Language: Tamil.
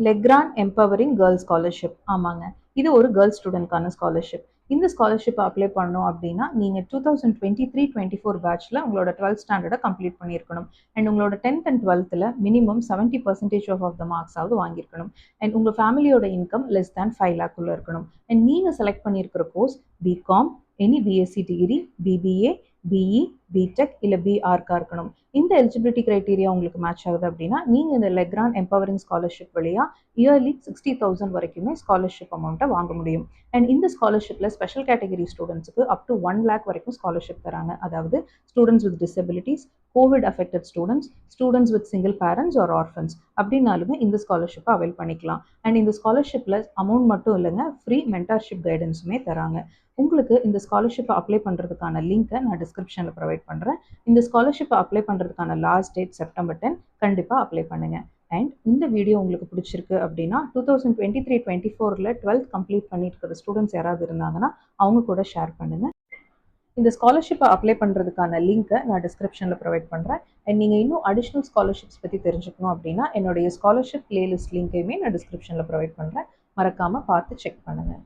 Legrand empowering girls scholarship. ஆமாங்க, இது ஒரு கேர்ள்ஸ் ஸ்டூடெண்ட்கான ஸ்காலர்ஷிப். இந்த ஸ்காலர்ஷிப் அப்ளை பண்ணணும் அப்படின்னா நீங்கள் 2023-24 பேட்ச்ல உங்களோட 12th ஸ்டாண்டர்டை கம்ப்ளீட் பண்ணியிருக்கணும். அண்ட் உங்களோட 10th and 12th minimum 70% of the மார்க்ஸாவது வாங்கியிருக்கணும். அண்ட் உங்கள் ஃபேமிலியோட இன்கம் லெஸ் தேன் 5 lakh உள்ள இருக்கணும். அண்ட் நீங்கள் செலக்ட் பண்ணியிருக்கிற course BCom, any BSc degree, BBA, BE, BTech இல்லை பிஆர்க்கா இருக்கணும். இந்த எலிஜிபிலிட்டி கிரைட்டீரியா உங்களுக்கு மேட்ச் ஆகுது அப்படின்னா நீங்கள் இந்த லெக்ரான் எம்பவரிங் ஸ்காலர்ஷிப் வழியாக இயர்லி 60,000 வரைக்குமே ஸ்காலர்ஷிப் அமௌண்ட்டை வாங்க முடியும். அண்ட் இந்த ஸ்காலர்ஷிப்பில் ஸ்பெஷல் கேட்டகரி ஸ்டூடெண்ட்ஸுக்கு அப் டு 1 lakh வரைக்கும் ஸ்காலர்ஷிப் தராங்க. அதாவது students with disabilities, covid affected students, students with single parents or orphans அப்படின்னாலுமே இந்த ஸ்காலர்ஷிப்பை அவைல் பண்ணிக்கலாம். அண்ட் இந்த ஸ்காலர்ஷிப்பில் அமௌண்ட் மட்டும் இல்லைங்க, ஃப்ரீ மென்டார்ஷிப் கைடன்ஸுமே தராங்க. உங்களுக்கு இந்த ஸ்காலர்ஷிப்பை அப்ளை பண்ணுறதுக்கான லிங்க்கை நான் டிஸ்கிரிப்ஷனில் ப்ரொவைட் பண்ணுறேன். இந்த ஸ்காலர்ஷிப்பை அப்ளை பண்ணுறதுக்கான லாஸ்ட் டேட் September 10. கண்டிப்பாக அப்ளை பண்ணுங்கள். அண்ட் இந்த வீடியோ உங்களுக்கு பிடிச்சிருக்கு அப்படின்னா 2023-24 12th கம்ப்ளீட் பண்ணிட்டு ஸ்டூடெண்ட்ஸ் யாராவது இருந்தாங்கன்னா அவங்க கூட ஷேர் பண்ணுங்கள். இந்த ஸ்காலர்ஷிப்பை அப்ளை பண்ணுறதுக்கான லிங்க்கை நான் டிஸ்கிரிப்ஷனில் ப்ரொவைட் பண்ணுறேன். அண்ட் நீங்கள் இன்னும் அடிஷ்னல் ஸ்காலர்ஷிப்ஸ் பற்றி தெரிஞ்சுக்கணும் அப்படின்னா என்னுடைய ஸ்காலர்ஷிப் பிளேலிஸ்ட் லிங்க்கையுமே நான் டிஸ்கிரிப்ஷனில் ப்ரொவைட் பண்ணுறேன். மறக்காமல் பார்த்து செக் பண்ணுங்கள்.